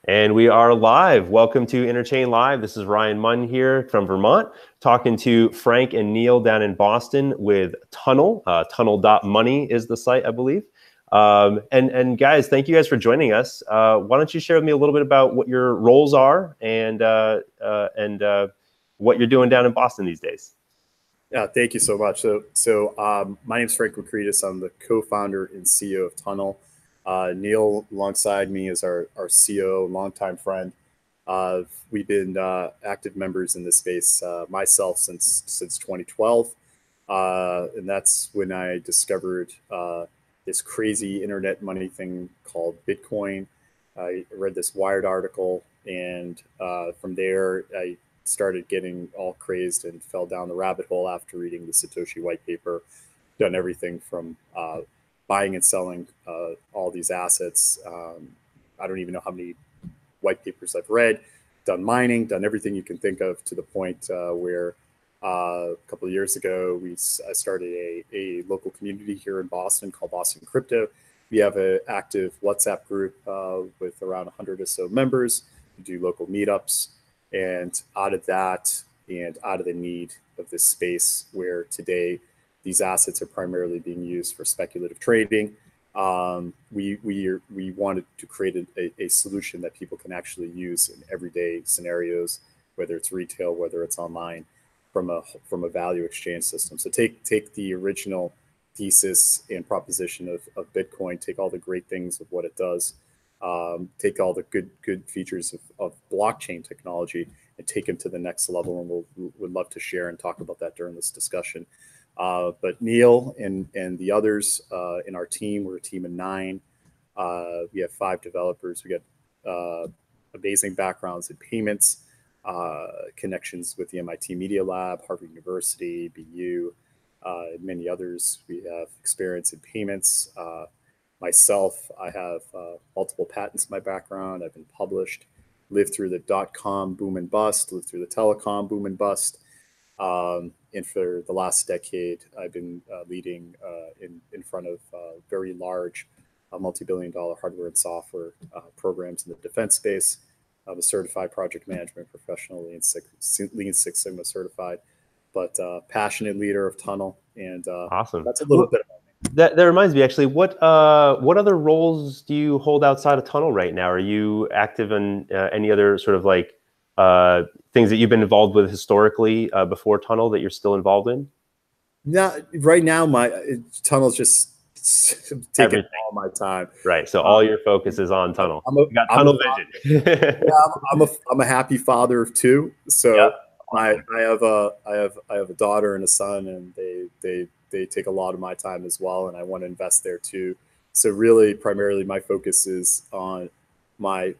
And we are live. Welcome to Interchain Live. This is Ryan Munn here from Vermont, talking to Frank and Neil down in Boston with Tunnel. Tunnel.money is the site, I believe. And guys, thank you guys for joining us. Why don't you share with me a little bit about what your roles are and what you're doing down in Boston these days? Yeah, thank you so much. My name is Frank Makritis. I'm the co-founder and CEO of Tunnel. Neil, alongside me, is our COO, longtime friend. We've been active members in this space, myself, since 2012. And that's when I discovered this crazy internet money thing called Bitcoin. I read this Wired article, and from there, I started getting all crazed and fell down the rabbit hole after reading the Satoshi white paper. Done everything from buying and selling all these assets. I don't even know how many white papers I've read. Done mining, done everything you can think of, to the point where a couple of years ago I started a local community here in Boston called Boston Crypto. We have an active WhatsApp group with around 100 or so members. We do local meetups. And out of that, and out of the need of this space where today these assets are primarily being used for speculative trading, we wanted to create a solution that people can actually use in everyday scenarios, whether it's retail, whether it's online, from a value exchange system. So take the original thesis and proposition of Bitcoin, take all the great things of what it does, take all the good features of blockchain technology, and take them to the next level. And we'd love to share and talk about that during this discussion. But Neil and the others in our team, we're a team of 9. We have 5 developers. We got amazing backgrounds in payments, connections with the MIT Media Lab, Harvard University, BU, and many others. We have experience in payments. Myself, I have multiple patents in my background. I've been published, lived through the .com boom and bust, lived through the telecom boom and bust. And for the last decade, I've been leading in front of very large multi-billion-dollar hardware and software programs in the defense space. I'm a certified project management professional, Lean Six Sigma certified, but passionate leader of Tunnel. And Awesome. That's a little bit about me. That reminds me, actually, what other roles do you hold outside of Tunnel right now? Are you active in any other sort of like things that you've been involved with historically before Tunnel that you're still involved in? No, right now Tunnel's just taking all my time. Right. So all your focus is on Tunnel. You got Tunnel vision. Yeah, I'm a happy father of 2. So yep. I have a daughter and a son, and they take a lot of my time as well, and I want to invest there too. So really, primarily, my focus is on my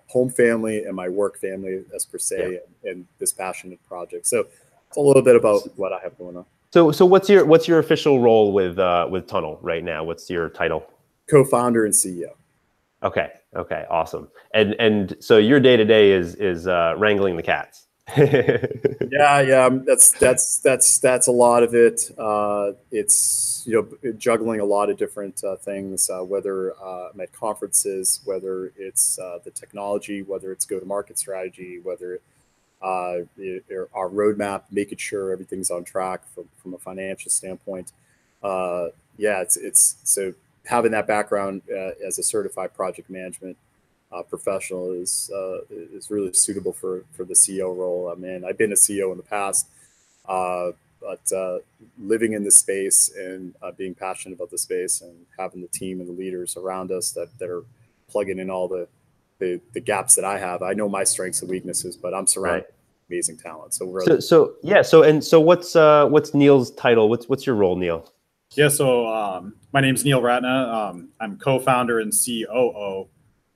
home family and my work family, as per se, and this passionate project. So it's a little bit about what I have going on. So what's your official role with Tunnel right now? What's your title? Co-founder and CEO. Okay, awesome. And so your day to day is wrangling the cats. Yeah, that's a lot of it. It's juggling a lot of different things, whether I'm at conferences, whether it's the technology, whether it's go-to-market strategy, whether our roadmap, making sure everything's on track from a financial standpoint. It's so having that background as a certified project management professional is really suitable for the CEO role I'm in. I've been a CEO in the past, but living in this space and being passionate about the space and having the team and the leaders around us that are plugging in all the gaps that I have. I know my strengths and weaknesses, but I'm surrounded by amazing talent. So what's Neil's title? What's your role, Neil? Yeah, so my name's Neil Ratna. I'm co-founder and COO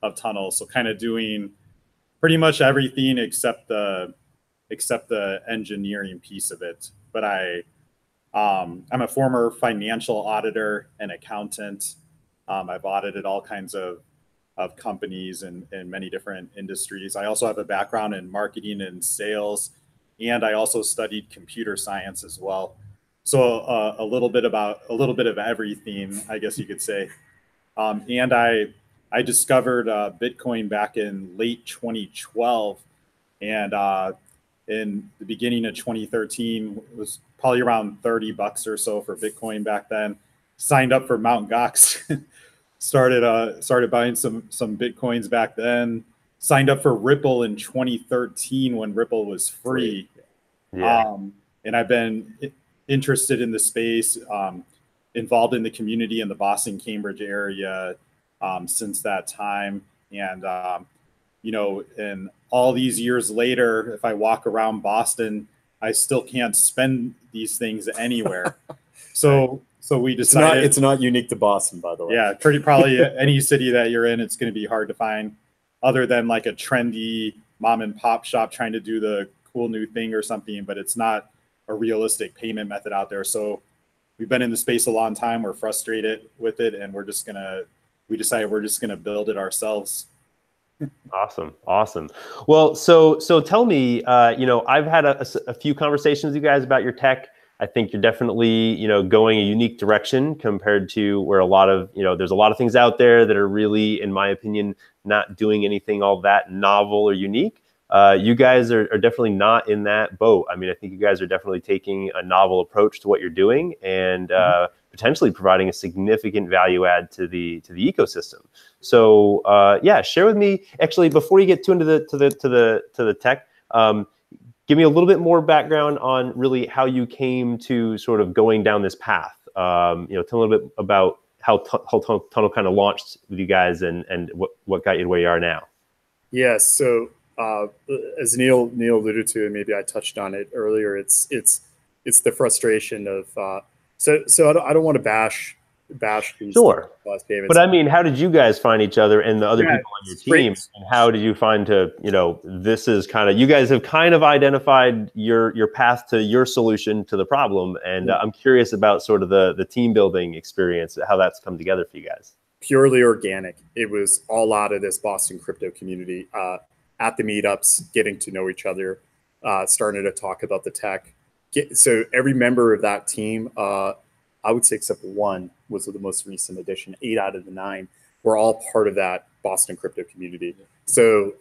of Tunnel, so kind of doing pretty much everything except the engineering piece of it. But I'm a former financial auditor and accountant. I've audited all kinds of companies in many different industries. I also have a background in marketing and sales, and I also studied computer science as well. So a little bit of everything, I guess you could say. And I discovered Bitcoin back in late 2012, and in the beginning of 2013, it was probably around $30 or so for Bitcoin back then. Signed up for Mt. Gox, started buying some Bitcoins back then. Signed up for Ripple in 2013 when Ripple was free. Yeah. And I've been interested in the space, involved in the community in the Boston, Cambridge area since that time. And, you know, and all these years later, if I walk around Boston, I still can't spend these things anywhere. So we decided it's not unique to Boston, by the way. Yeah, probably any city that you're in, it's going to be hard to find, other than like a trendy mom and pop shop trying to do the cool new thing or something, but it's not a realistic payment method out there. So we've been in the space a long time. We're frustrated with it, and we decided we're just gonna build it ourselves. Awesome. Well, so tell me, you know, I've had a few conversations with you guys about your tech. I think you're definitely, you know, going a unique direction compared to where a lot of, you know, there's a lot of things out there that are really, in my opinion, not doing anything all that novel or unique. You guys are definitely not in that boat. I mean, I think you guys are definitely taking a novel approach to what you're doing, and potentially providing a significant value add to the ecosystem. So yeah, share with me, actually, before you get too into the tech, give me a little bit more background on really how you came to sort of going down this path. You know, tell a little bit about how Tunnel kind of launched with you guys, and what got you to where you are now. Yes. So as Neil alluded to, and maybe I touched on it earlier, it's the frustration of so I don't want to bash these Sure. payments. But I mean, how did you guys find each other and the other people on your team? And how did you find to, you know, this is kind of, you guys have kind of identified your path to your solution to the problem. And I'm curious about sort of the team building experience, how that's come together for you guys. Purely organic. It was all out of this Boston crypto community, at the meetups, getting to know each other, starting to talk about the tech. So every member of that team, I would say except one was the most recent addition, 8 out of the 9 were all part of that Boston crypto community. So,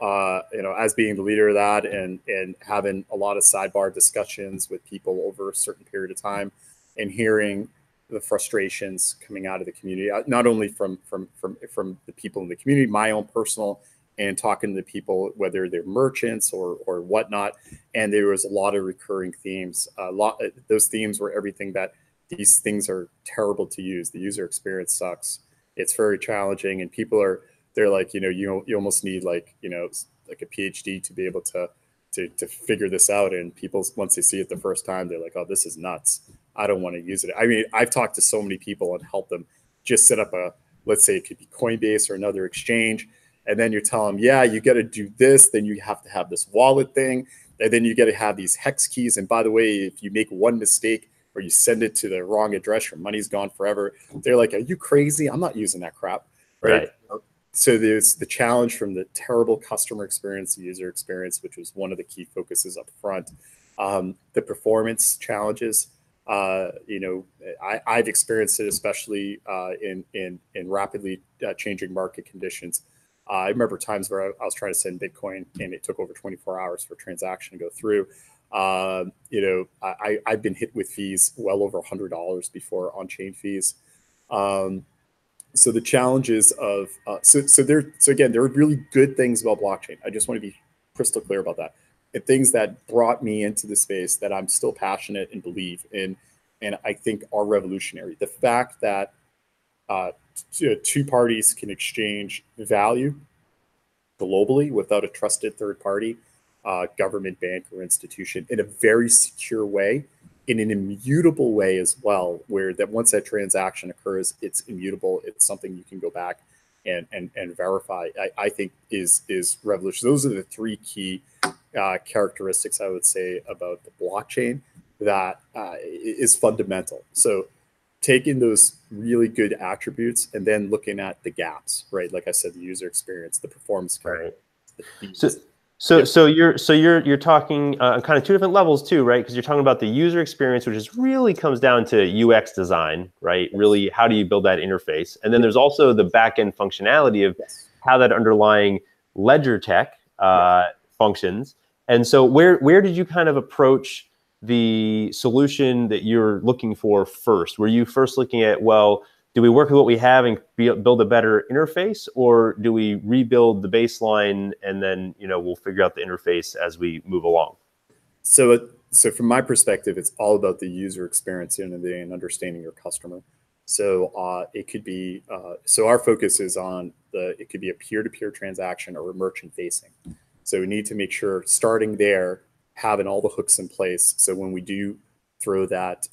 you know, as being the leader of that and having a lot of sidebar discussions with people over a certain period of time, and hearing the frustrations coming out of the community, not only from the people in the community, my own personal, and talking to the people, whether they're merchants or whatnot. And there was a lot of recurring themes. Those themes were everything that these things are terrible to use. The user experience sucks. It's very challenging, and they're like, you know, you almost need like, you know, like a PhD to be able to figure this out. And people, once they see it the first time, they're like, oh, this is nuts. I don't want to use it. I mean, I've talked to so many people and helped them just set up let's say it could be Coinbase or another exchange. And then you tell them, yeah, you got to do this. Then you have to have this wallet thing. And then you got to have these hex keys. And by the way, if you make one mistake, or you send it to the wrong address, your money's gone forever. They're like, are you crazy? I'm not using that crap, right? So there's the challenge from the terrible customer experience, the user experience, which was one of the key focuses up front. The performance challenges, you know, I've experienced it, especially in rapidly changing market conditions. I remember times where I was trying to send Bitcoin and it took over 24 hours for a transaction to go through. You know, I've been hit with fees well over $100 before on-chain fees. So the challenges of so again, there are really good things about blockchain. I just want to be crystal clear about that. And things that brought me into the space that I'm still passionate and believe in, and I think are revolutionary. The fact that two parties can exchange value globally without a trusted third party, government, bank, or institution, in a very secure way, in an immutable way as well, where that once that transaction occurs, it's immutable. It's something you can go back and verify. I think is revolutionary. Those are the 3 key characteristics I would say about the blockchain that is fundamental. So taking those really good attributes and then looking at the gaps, right? Like I said, the user experience, the performance, right? So you're talking kind of two different levels too, right? Because you're talking about the user experience, which is really comes down to UX design, right? Yes. Really, how do you build that interface? And then there's also the back end functionality of how that underlying ledger tech functions. And so where did you kind of approach the solution that you're looking for first? Were you first looking at, well, do we work with what we have and build a better interface, or do we rebuild the baseline and then we'll figure out the interface as we move along? So from my perspective, it's all about the user experience and understanding your customer. So it could be so our focus is on it could be a peer-to-peer transaction or a merchant facing. So we need to make sure starting there, having all the hooks in place. So when we do throw that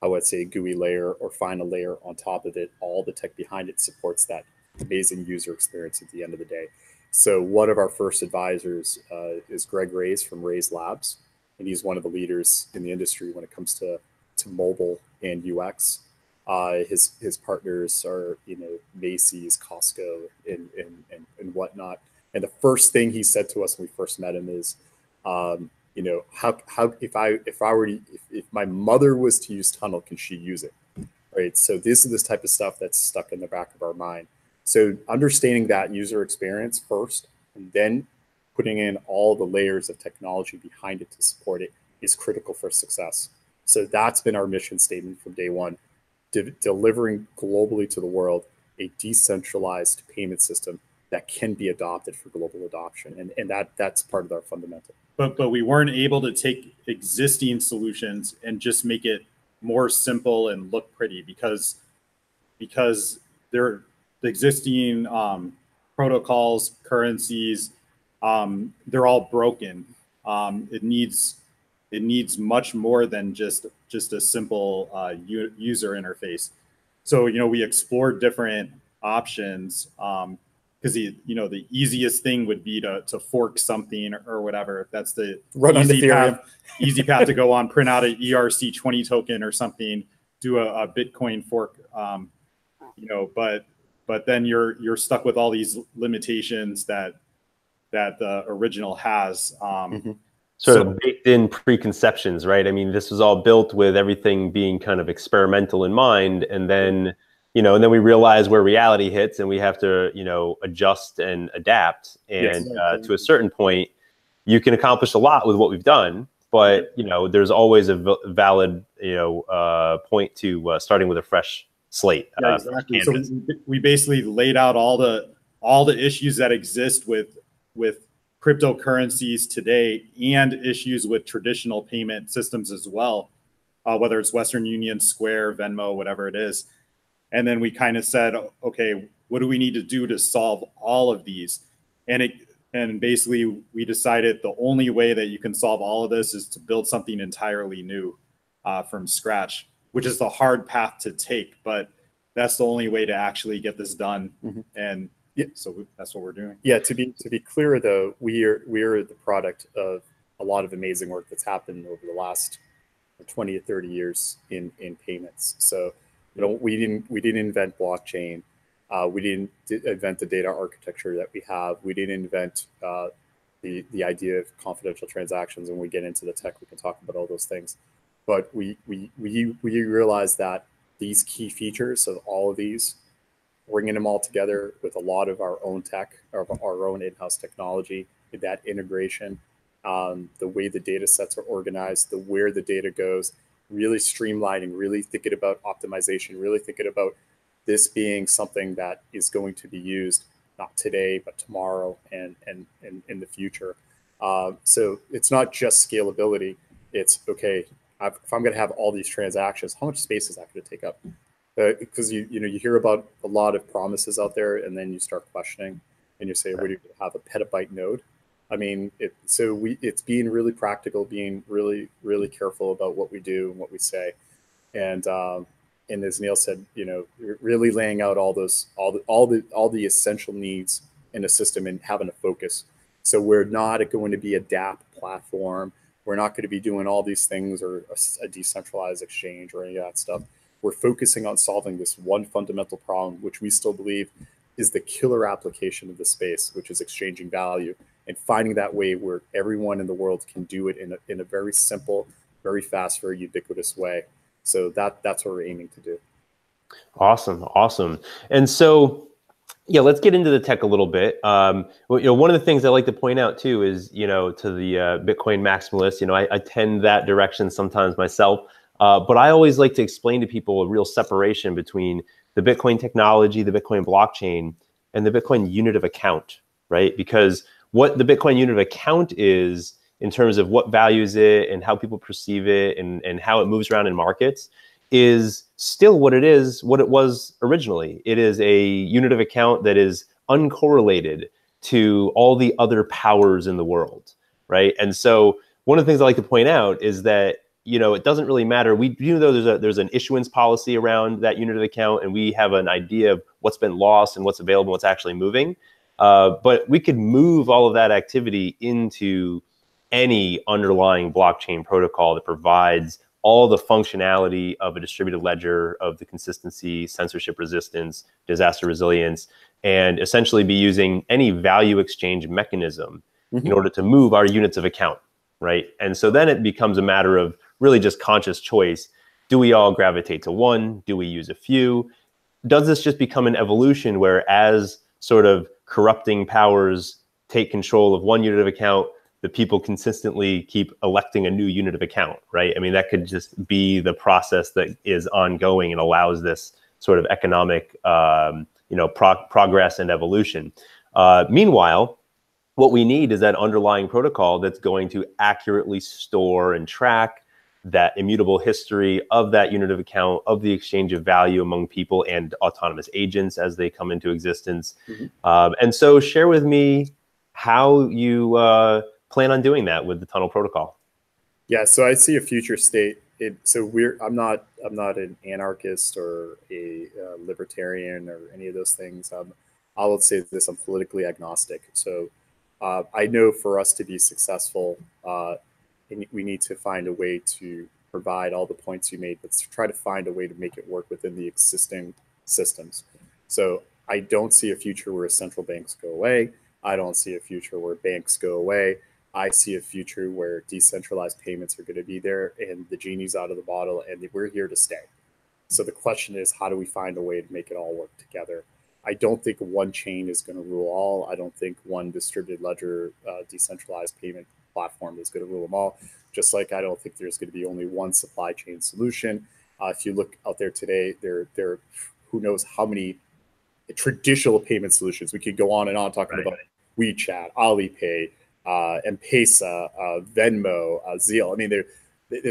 I would say GUI layer or find a layer on top of it, all the tech behind it supports that amazing user experience at the end of the day. So one of our first advisors is Greg Reyes from Reyes Labs, and he's one of the leaders in the industry when it comes to mobile and UX. His partners are Macy's, Costco, and whatnot. And the first thing he said to us when we first met him is, how if my mother was to use Tunnel, can she use it? Right. So this is this type of stuff that's stuck in the back of our mind. So understanding that user experience first, and then putting in all the layers of technology behind it to support it is critical for success. So that's been our mission statement from day one, delivering globally to the world a decentralized payment system that can be adopted for global adoption. And that's part of our fundamental. But we weren't able to take existing solutions and just make it more simple and look pretty because the existing protocols, currencies, they're all broken. It needs much more than just a simple user interface. So we explored different options. Because the easiest thing would be to fork something or whatever. If that's the easy path to go on, print out an ERC20 token or something, do a Bitcoin fork. But then you're stuck with all these limitations that the original has. Sort of baked in preconceptions, right? I mean, this was all built with everything being kind of experimental in mind, and then. And then we realize where reality hits and we have to, adjust and adapt. And to a certain point, you can accomplish a lot with what we've done, but, there's always a valid, point to starting with a fresh slate. Yeah, exactly. So we basically laid out all the issues that exist with cryptocurrencies today and issues with traditional payment systems as well, whether it's Western Union, Square, Venmo, whatever it is. And then we kind of said, okay, what do we need to do to solve all of these? And basically we decided the only way that you can solve all of this is to build something entirely new from scratch, which is the hard path to take, but that's the only way to actually get this done. And so that's what we're doing. Yeah, to be clear though, we are the product of a lot of amazing work that's happened over the last 20 to 30 years in payments. So we didn't invent blockchain. We didn't invent the data architecture that we have. We didn't invent the idea of confidential transactions. When we get into the tech, we can talk about all those things. But we realized that these key features of all of these, bringing them all together with a lot of our own tech, or our own in-house technology, that integration, the way the data sets are organized, where the data goes, really streamlining, really thinking about optimization, really thinking about this being something that is going to be used not today, but tomorrow and in the future. So it's not just scalability. It's, okay, if I'm going to have all these transactions, how much space is that going to take up? Because you hear about a lot of promises out there, and then you start questioning, and you say, "What do you have, a petabyte node?" I mean, it's being really practical, being really, really careful about what we do and what we say, and as Neil said, really laying out all the essential needs in a system and having a focus. So we're not going to be a DApp platform. We're not going to be doing all these things or a decentralized exchange or any of that stuff. We're focusing on solving this one fundamental problem, which we still believe is the killer application of the space, which is exchanging value and finding that way where everyone in the world can do it in a very simple, very fast, very ubiquitous way. So that's what we're aiming to do. Awesome. Awesome. And so, yeah, let's get into the tech a little bit. One of the things I like to point out too is, to the Bitcoin maximalist, I tend that direction sometimes myself. But I always like to explain to people a real separation between the Bitcoin technology, the Bitcoin blockchain, and the Bitcoin unit of account, right? Because what the Bitcoin unit of account is in terms of what values it and how people perceive it and how it moves around in markets is still what it was originally. It is a unit of account that is uncorrelated to all the other powers in the world, right? And so one of the things I like to point out is that, it doesn't really matter. Even though there's an issuance policy around that unit of account, and we have an idea of what's been lost and what's available, what's actually moving, but we could move all of that activity into any underlying blockchain protocol that provides all the functionality of a distributed ledger, of the consistency, censorship resistance, disaster resilience, and essentially be using any value exchange mechanism in order to move our units of account, right? And so then it becomes a matter of really just conscious choice. Do we all gravitate to one? Do we use a few? Does this just become an evolution where as sort of corrupting powers take control of one unit of account, the people consistently keep electing a new unit of account, right? I mean, that could just be the process that is ongoing and allows this sort of economic, progress and evolution. Meanwhile, what we need is that underlying protocol that's going to accurately store and track that immutable history of that unit of account, of the exchange of value among people and autonomous agents as they come into existence. And so share with me how you plan on doing that with the Tunnel protocol. Yeah, so I see a future state. I'm not an anarchist or a libertarian or any of those things. I would say this: I'm politically agnostic. So I know for us to be successful, we need to find a way to provide all the points you made, but try to find a way to make it work within the existing systems. So I don't see a future where central banks go away. I don't see a future where banks go away. I see a future where decentralized payments are going to be there and the genie's out of the bottle and we're here to stay. So the question is, how do we find a way to make it all work together? I don't think one chain is going to rule all. I don't think one distributed ledger, decentralized payment platform is going to rule them all. Just like I don't think there's going to be only one supply chain solution. If you look out there today, there who knows how many traditional payment solutions. We could go on and on talking about WeChat, Alipay, M-Pesa, Venmo, Zeal. I mean,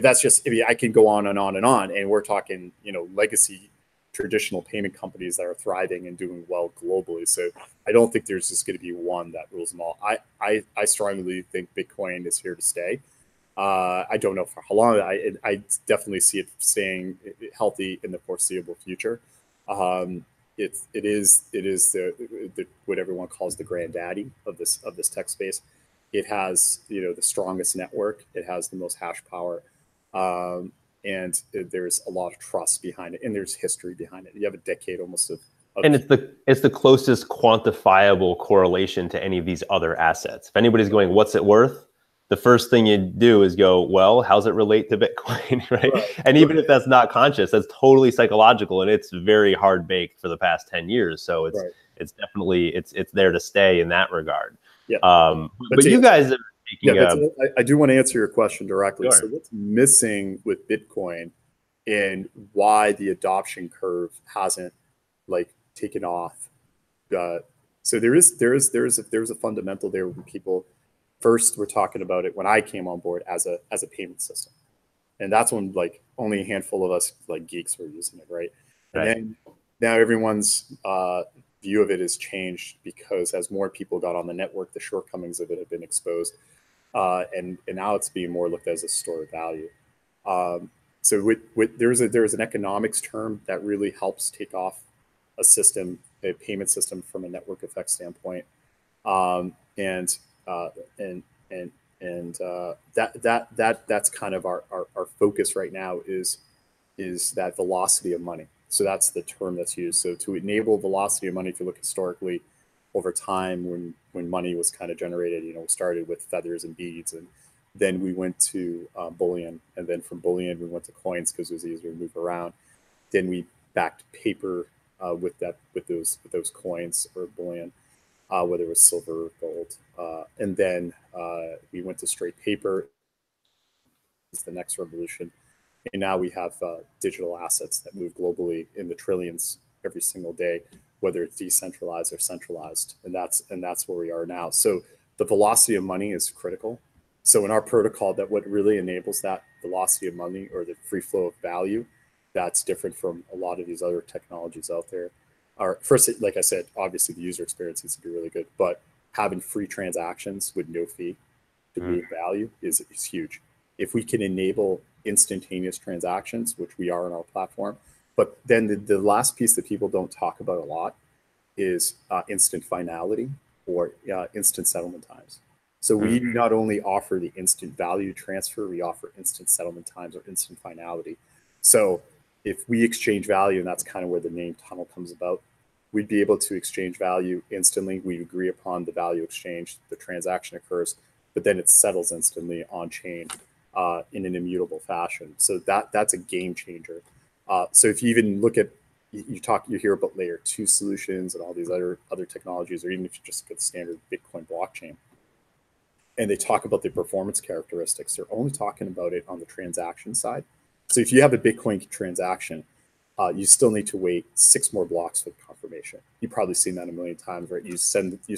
that's just, I can go on and on and on. And we're talking, legacy traditional payment companies that are thriving and doing well globally. So I don't think there's just going to be one that rules them all. I strongly think Bitcoin is here to stay. I don't know for how long. I definitely see it staying healthy in the foreseeable future. It is the what everyone calls the granddaddy of this tech space. It has the strongest network. It has the most hash power, and there's a lot of trust behind it, and there's history behind it. You have a decade almost of and it's the closest quantifiable correlation to any of these other assets. If anybody's going, what's it worth? The first thing you do is go, well, how's it relate to Bitcoin, right? And even if that's not conscious, that's totally psychological, and it's very hard baked for the past 10 years. So it's definitely it's there to stay in that regard. Yeah. But you guys are taking I do want to answer your question directly. Sure. So what's missing with Bitcoin and why the adoption curve hasn't taken off? So there is a fundamental there when people first were talking about it when I came on board as a payment system, and that's when only a handful of us geeks were using it, right? And then now everyone's view of it has changed because as more people got on the network, the shortcomings of it have been exposed, and now it's being more looked at as a store of value. So there's an economics term that really helps take off a payment system from a network effect standpoint, that's kind of our focus right now is that velocity of money. So that's the term that's used. So to enable velocity of money, if you look historically, over time when money was kind of generated. You know, we started with feathers and beads, and then we went to bullion, and then from bullion we went to coins because it was easier to move around. Then we backed paper with those coins or bullion, whether it was silver or gold, and then we went to straight paper. Is the next revolution, and now we have digital assets that move globally in the trillions every single day, whether it's decentralized or centralized, and that's where we are now. So the velocity of money is critical. So in our protocol, that what really enables that velocity of money or the free flow of value, that's different from a lot of these other technologies out there. First, like I said, obviously the user experience needs to be really good, but having free transactions with no fee to move value is huge. If we can enable instantaneous transactions, which we are on our platform, but then the last piece that people don't talk about a lot is instant finality or instant settlement times. So we not only offer the instant value transfer, we offer instant settlement times or instant finality. So if we exchange value, and that's kind of where the name Tunnel comes about, we'd be able to exchange value instantly. We agree upon the value exchange, the transaction occurs, but then it settles instantly on chain in an immutable fashion. So that's a game changer. So if you even look at, you hear about layer 2 solutions and all these other technologies, or even if you just get the standard Bitcoin blockchain, and they talk about the performance characteristics, they're only talking about it on the transaction side. So if you have a Bitcoin transaction, you still need to wait 6 more blocks for the confirmation. You've probably seen that a million times, right? You said it's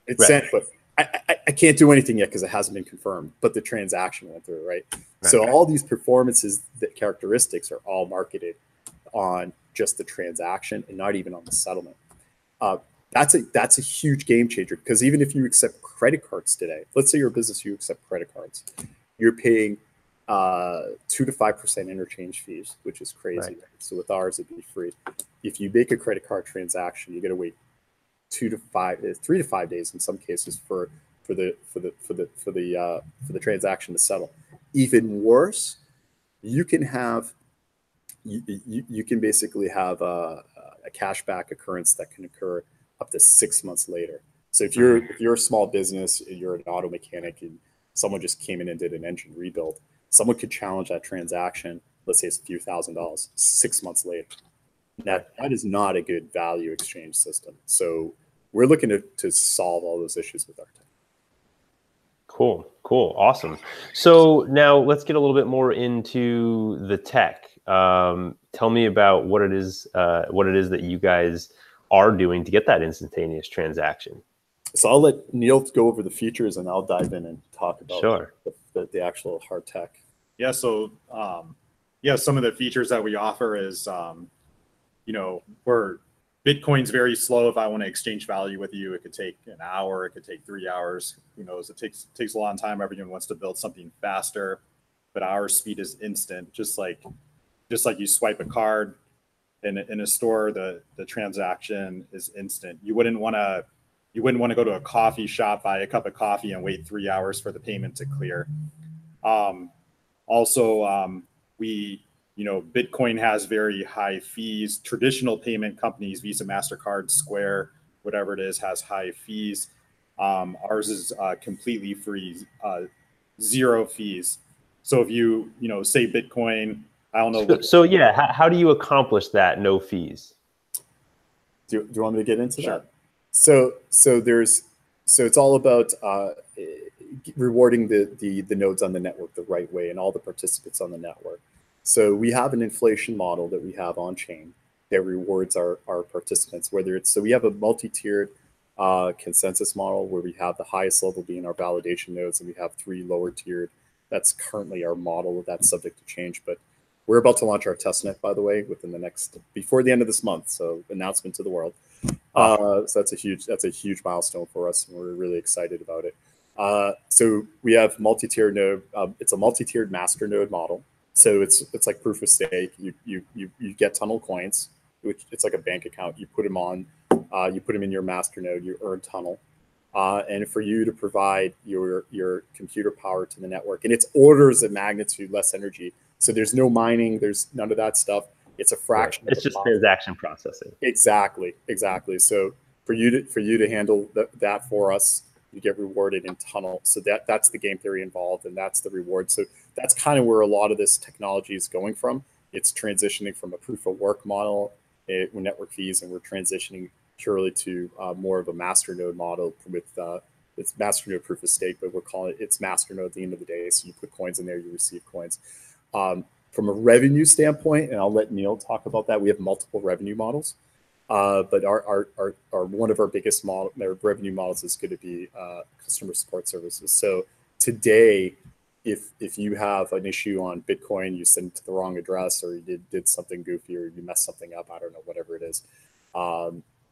right. Sent, but I can't do anything yet because it hasn't been confirmed, but the transaction went through, right? So all these performances, the characteristics are all marketed on just the transaction and not even on the settlement. That's a huge game changer, because even if you accept credit cards today, let's say you're a business, you accept credit cards, you're paying 2 to 5% interchange fees, which is crazy. Right. So with ours, it'd be free. If you make a credit card transaction, you got to wait 3 to 5 days in some cases for the transaction to settle. Even worse, you can have you can basically have a cashback occurrence that can occur up to 6 months later. So if you're a small business, you're an auto mechanic, and someone just came in and did an engine rebuild, someone could challenge that transaction. Let's say it's a few $1,000s 6 months later. That is not a good value exchange system. So we're looking to solve all those issues with our tech. Cool. Awesome. So now let's get a little bit more into the tech. Tell me about what it is that you guys are doing to get that instantaneous transaction. So I'll let Neil go over the features, and I'll dive in and talk about the actual hard tech. Yeah. So some of the features that we offer is, where Bitcoin's very slow. If I want to exchange value with you, it could take an hour, it could take 3 hours. Who knows? It takes a long time. Everyone wants to build something faster, but our speed is instant. Just like you swipe a card in a store, the transaction is instant. You wouldn't want to go to a coffee shop, buy a cup of coffee, and wait 3 hours for the payment to clear. Bitcoin has very high fees. Traditional payment companies, Visa, MasterCard, Square, whatever it is, has high fees. Ours is completely free, 0 fees. So if you say Bitcoin, I don't know. So yeah, how do you accomplish that? No fees. Do you want me to get into that? So it's all about rewarding the nodes on the network the right way and all the participants on the network. So we have an inflation model that we have on chain that rewards our participants, so we have a multi-tiered consensus model where we have the highest level being our validation nodes, and we have 3 lower tiered. That's currently our model. That's subject to change, but we're about to launch our testnet, by the way, before the end of this month. So announcement to the world. So that's a huge milestone for us, and we're really excited about it. So we have multi-tiered node. It's a multi-tiered master node model. So it's like proof of stake. You get Tunnel coins, which it's like a bank account. You put them in your master node. You earn Tunnel, and for you to provide your computer power to the network, and it's orders of magnitude less energy. So there's no mining. There's none of that stuff. It's a fraction. It's just transaction processing. Exactly. So for you to handle that for us, you get rewarded in Tunnel. So that's the game theory involved, and that's the reward. So that's kind of where a lot of this technology is going from. It's transitioning from a proof of work model with network fees, and we're transitioning purely to more of a masternode model with it's masternode proof of stake, but we're calling it's masternode at the end of the day. So you put coins in there, you receive coins. From a revenue standpoint, and I'll let Neil talk about that, we have multiple revenue models. But our one of our biggest revenue models is going to be customer support services. So today, if you have an issue on Bitcoin, you send it to the wrong address, or you did something goofy, or you messed something up, I don't know, whatever it is,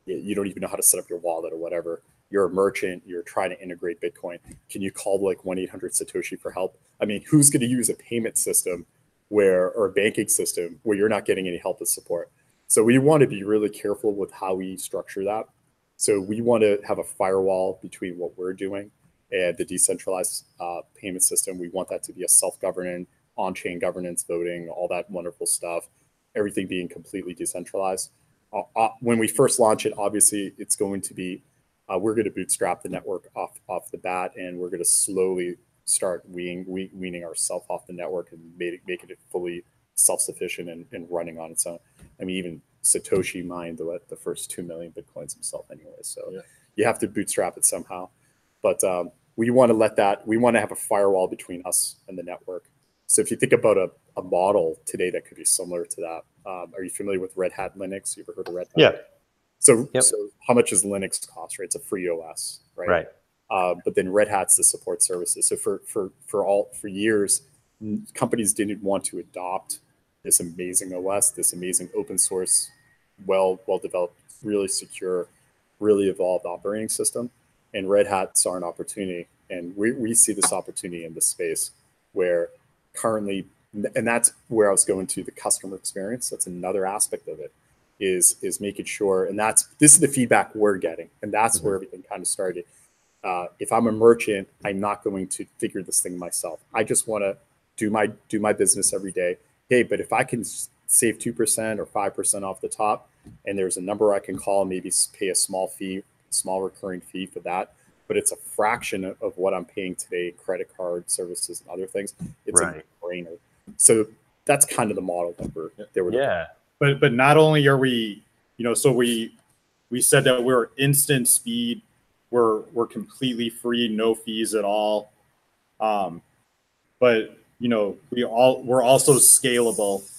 you don't even know how to set up your wallet or whatever. You're a merchant, you're trying to integrate Bitcoin. Can you call like 1-800-SATOSHI for help? I mean, who's going to use a payment system or a banking system where you're not getting any help and support? So we want to be really careful with how we structure that. So we want to have a firewall between what we're doing and the decentralized payment system. We want that to be a self-governing, on-chain governance, voting, all that wonderful stuff, everything being completely decentralized. When we first launch it, obviously it's going to be, we're going to bootstrap the network off the bat, and we're going to slowly start weaning ourselves off the network and making it fully self-sufficient and running on its own. I mean, even Satoshi mined the first 2 million Bitcoins himself anyway. So yeah, you have to bootstrap it somehow. But we want to have a firewall between us and the network. So if you think about a model today that could be similar to that, are you familiar with Red Hat Linux? You ever heard of Red Hat? Yeah. So how much does Linux cost, right? It's a free OS, right? Right. But then Red Hat's the support services. So for years, companies didn't want to adopt this amazing OS, this amazing open source, well developed, really secure, really evolved operating system. And Red Hat saw an opportunity, and we see this opportunity in this space where currently, and that's where I was going to the customer experience. That's another aspect of it, is making sure, and this is the feedback we're getting, and that's where everything kind of started. If I'm a merchant, I'm not going to figure this thing myself. I just want to do my business every day. Hey, but if I can save 2% or 5% off the top, and there's a number I can call, maybe pay a small recurring fee for that, but it's a fraction of what I'm paying today, credit card services and other things, it's a no-brainer. So that's kind of the model that we're yeah. But not only are we, so we said that we're instant speed, we're completely free, no fees at all. But we're also scalable.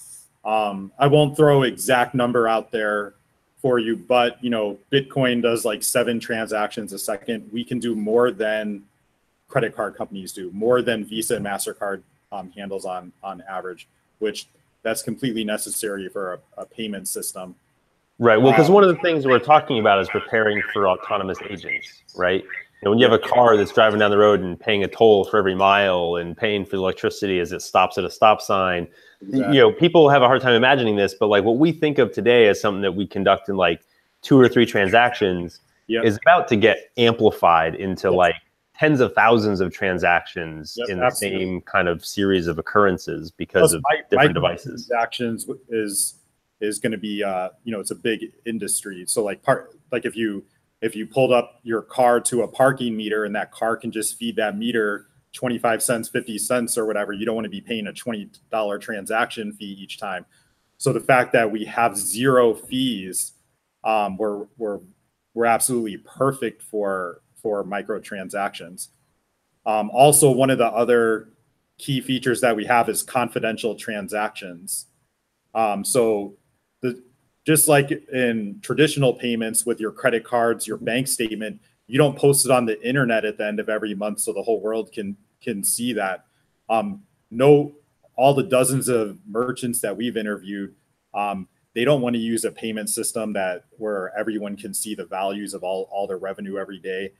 I won't throw exact number out there for you, but Bitcoin does like 7 transactions a second. We can do more than credit card companies do, more than Visa and MasterCard handles on average, which that's completely necessary for a payment system. Right. Well, because one of the things we're talking about is preparing for autonomous agents, right? When you have a car that's driving down the road and paying a toll for every mile and paying for electricity as it stops at a stop sign, exactly. People have a hard time imagining this, but like what we think of today as something that we conduct in like 2 or 3 transactions is about to get amplified into like tens of thousands of transactions in the same kind of series of occurrences because of different devices. Transactions is going to be, it's a big industry. So like if you pulled up your car to a parking meter and that car can just feed that meter 25 cents, 50 cents or whatever, you don't want to be paying a $20 transaction fee each time. So the fact that we have 0 fees, we're absolutely perfect for microtransactions. Also, one of the other key features that we have is confidential transactions. Just like in traditional payments with your credit cards, your bank statement, you don't post it on the internet at the end of every month so the whole world can see that. All the dozens of merchants that we've interviewed, they don't want to use a payment system where everyone can see the values of all their revenue every day.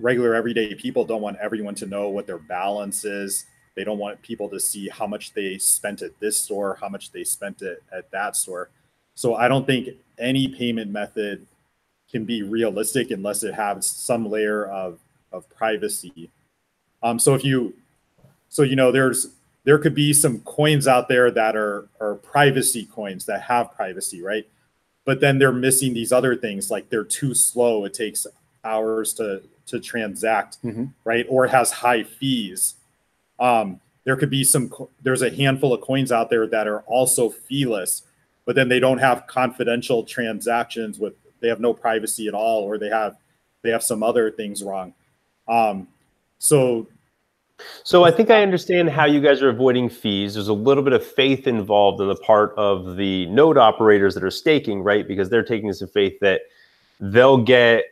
Regular everyday people don't want everyone to know what their balance is. They don't want people to see how much they spent at this store, how much they spent at that store. So I don't think any payment method can be realistic unless it has some layer of privacy. There could be some coins out there that are privacy coins that have privacy, right? but then they're missing these other things, like they're too slow. It takes hours to transact, right? Or it has high fees. There could be there's a handful of coins out there that are also feeless, but then they don't have confidential transactions they have no privacy at all, or they have some other things wrong. So I think I understand how you guys are avoiding fees. There's a little bit of faith involved on the part of the node operators that are staking, right? Because they're taking some faith that they'll get,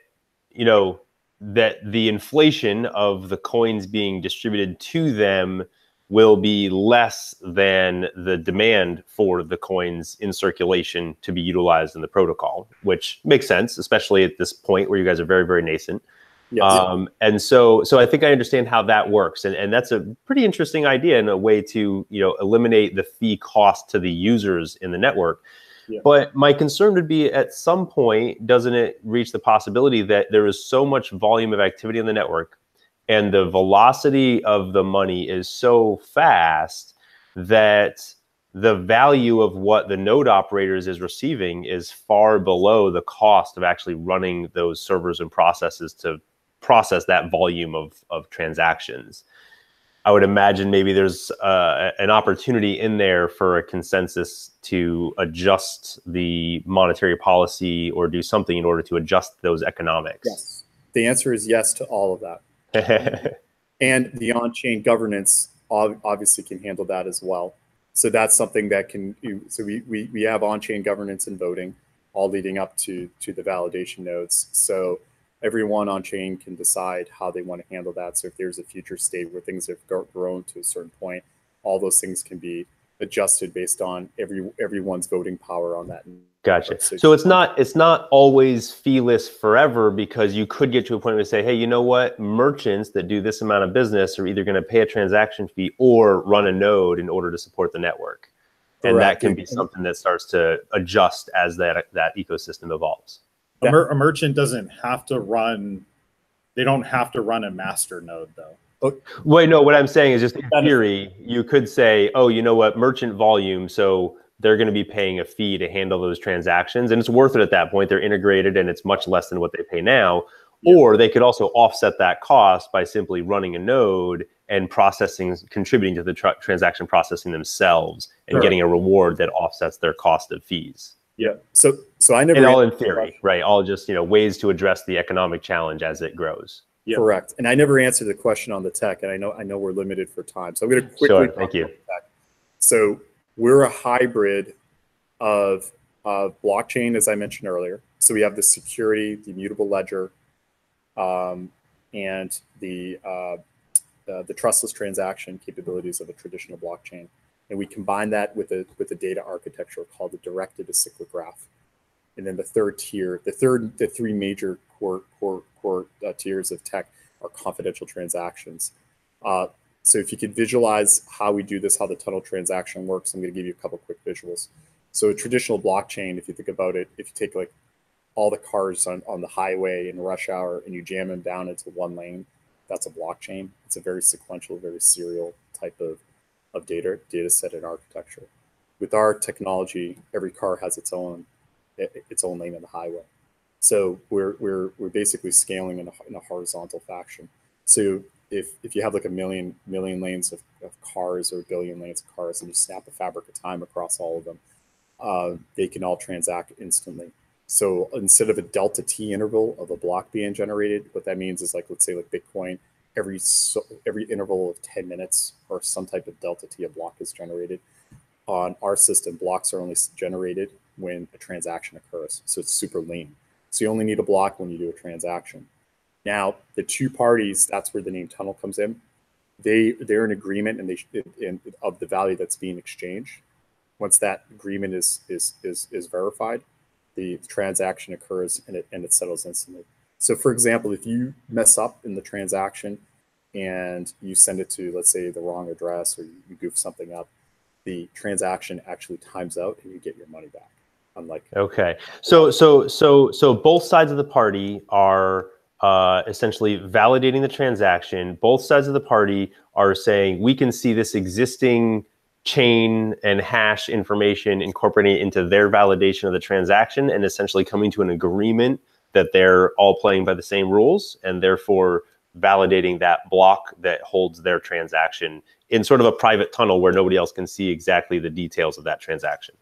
that the inflation of the coins being distributed to them will be less than the demand for the coins in circulation to be utilized in the protocol, which makes sense, especially at this point where you guys are very, very nascent. Yes. And so I think I understand how that works. And that's a pretty interesting idea and a way to, eliminate the fee cost to the users in the network. Yeah. But my concern would be, at some point, doesn't it reach the possibility that there is so much volume of activity on the network and the velocity of the money is so fast that the value of what the node operators is receiving is far below the cost of actually running those servers and processes to process that volume of transactions? I would imagine maybe there's an opportunity in there for a consensus to adjust the monetary policy or do something in order to adjust those economics. Yes. The answer is yes to all of that. And the on-chain governance obviously can handle that as well. So that's something that so we have on-chain governance and voting all leading up to the validation nodes. So everyone on chain can decide how they want to handle that. So if there's a future state where things have grown to a certain point, all those things can be adjusted based on everyone's voting power on that. Gotcha. So it's not always feeless forever, because you could get to a point where you say, hey, you know what? Merchants that do this amount of business are either going to pay a transaction fee or run a node in order to support the network. Correct. And that can be something that starts to adjust as that ecosystem evolves. A merchant doesn't have to run, they don't have to run a master node though. Wait, no, what I'm saying is, just in theory, you could say, oh, you know what, merchant volume, so they're going to be paying a fee to handle those transactions, and it's worth it at that point. They're integrated and it's much less than what they pay now. Yeah. Or they could also offset that cost by simply running a node and contributing to the transaction processing themselves and getting a reward that offsets their cost of fees. Yeah. So I never. And all in theory, right? All just, ways to address the economic challenge as it grows. Yeah. Correct. And I never answered the question on the tech, and I know we're limited for time, so I'm going to quickly. Sure. Thank you. So we're a hybrid of blockchain, as I mentioned earlier. So we have the security, the immutable ledger, and the trustless transaction capabilities of a traditional blockchain. And we combine that with a data architecture called the directed acyclic graph. And then the third tier, the three major core tiers of tech are confidential transactions. So if you could visualize how we do this, how the tunnel transaction works, I'm going to give you a couple quick visuals. So a traditional blockchain, if you think about it, if you take like all the cars on the highway in rush hour and you jam them down into one lane, that's a blockchain. It's a very sequential, very serial type of data set and architecture. With our technology, every car has its own lane in the highway. So we're basically scaling in a horizontal fashion. So if you have like a million lanes of cars or a billion lanes of cars, and you snap a fabric of time across all of them, they can all transact instantly. So instead of a delta T interval of a block being generated, what that means is, like, let's say like Bitcoin, every interval of 10 minutes or some type of delta T, a block is generated. On our system, blocks are only generated when a transaction occurs. So it's super lean. So you only need a block when you do a transaction. Now, the two parties, that's where the name Tunnel comes in. They're in agreement of the value that's being exchanged. Once that agreement is verified, the transaction occurs and it settles instantly. So for example, if you mess up in the transaction and you send it to, let's say, the wrong address, or you goof something up, the transaction actually times out and you get your money back. Unlike okay, so both sides of the party are essentially validating the transaction. Both sides of the party are saying, we can see this existing chain and hash information, incorporating it into their validation of the transaction, and essentially coming to an agreement that they're all playing by the same rules, and therefore validating that block that holds their transaction in sort of a private tunnel where nobody else can see exactly the details of that transaction.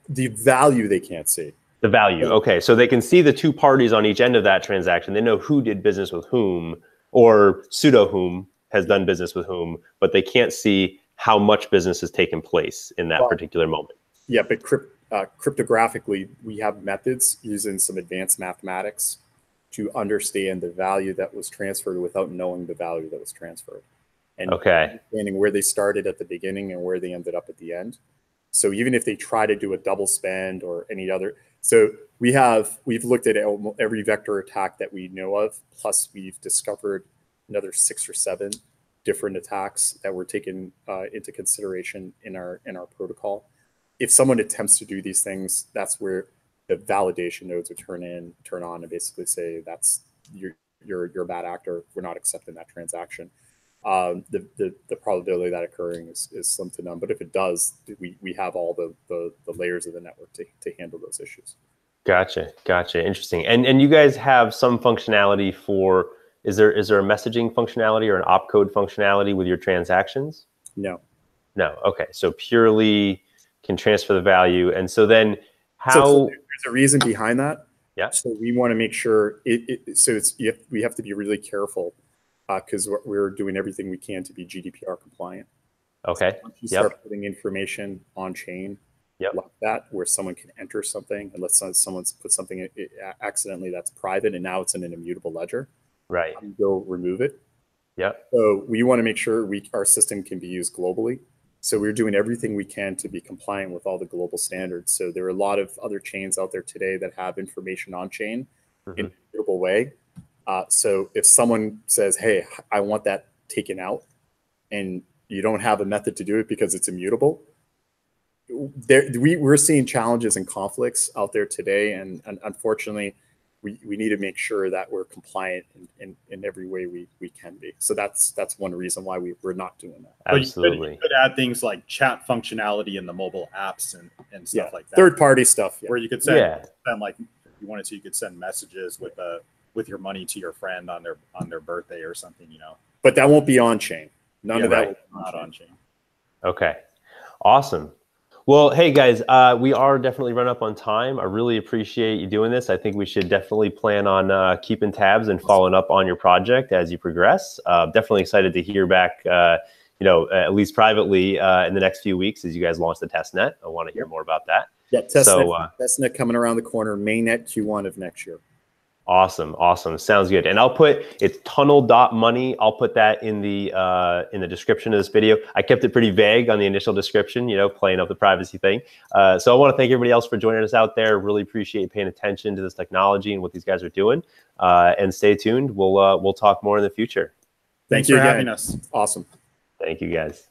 The value they can't see. The value. Okay. So they can see the two parties on each end of that transaction. They know who did business with whom, or pseudo whom has done business with whom, but they can't see how much business has taken place in that particular moment. Yeah, but cryptographically, we have methods using some advanced mathematics to understand the value that was transferred without knowing the value that was transferred. And understanding where they started at the beginning and where they ended up at the end. So even if they try to do a double spend or any other, so we've looked at every vector attack that we know of, plus we've discovered another 6 or 7 different attacks that were taken into consideration in our protocol. If someone attempts to do these things, that's where the validation nodes would turn on, and basically say that's you're a bad actor. We're not accepting that transaction. The probability of that occurring is slim to none. But if it does, we have all the layers of the network to handle those issues. Gotcha. Interesting. And you guys have some functionality for, is there a messaging functionality or an opcode functionality with your transactions? No. Okay. So purely can transfer the value. And so then how... So there's a reason behind that. Yeah. So we want to make sure we have to be really careful because we're doing everything we can to be GDPR compliant. Okay. So once you start putting information on chain like that, where someone can enter something, and let's say someone's put something accidentally that's private, and now it's in an immutable ledger. Right. You go remove it. Yep. So we want to make sure our system can be used globally. So we're doing everything we can to be compliant with all the global standards. So there are a lot of other chains out there today that have information on chain in a immutable way. So if someone says, hey, I want that taken out, and you don't have a method to do it because it's immutable, we're seeing challenges and conflicts out there today. And unfortunately, we need to make sure that we're compliant in every way we can be. So that's one reason why we're not doing that. Absolutely. You could add things like chat functionality in the mobile apps and stuff like that. Third-party stuff. Where you could send like, if you wanted to, you could send messages with your money to your friend on their birthday or something, But that won't be on chain. None of that will be not on chain. Okay. Awesome. Well, hey guys, we are definitely run up on time. I really appreciate you doing this. I think we should definitely plan on keeping tabs and following up on your project as you progress. Definitely excited to hear back, at least privately in the next few weeks as you guys launch the testnet. I want to hear more about that. Yeah, testnet coming around the corner, mainnet Q1 of next year. Awesome. Sounds good. And it's tunnel.money. I'll put that in the description of this video. I kept it pretty vague on the initial description, playing up the privacy thing. So I want to thank everybody else for joining us out there. Really appreciate paying attention to this technology and what these guys are doing. And stay tuned. We'll talk more in the future. Thanks for having us. Awesome. Thank you guys.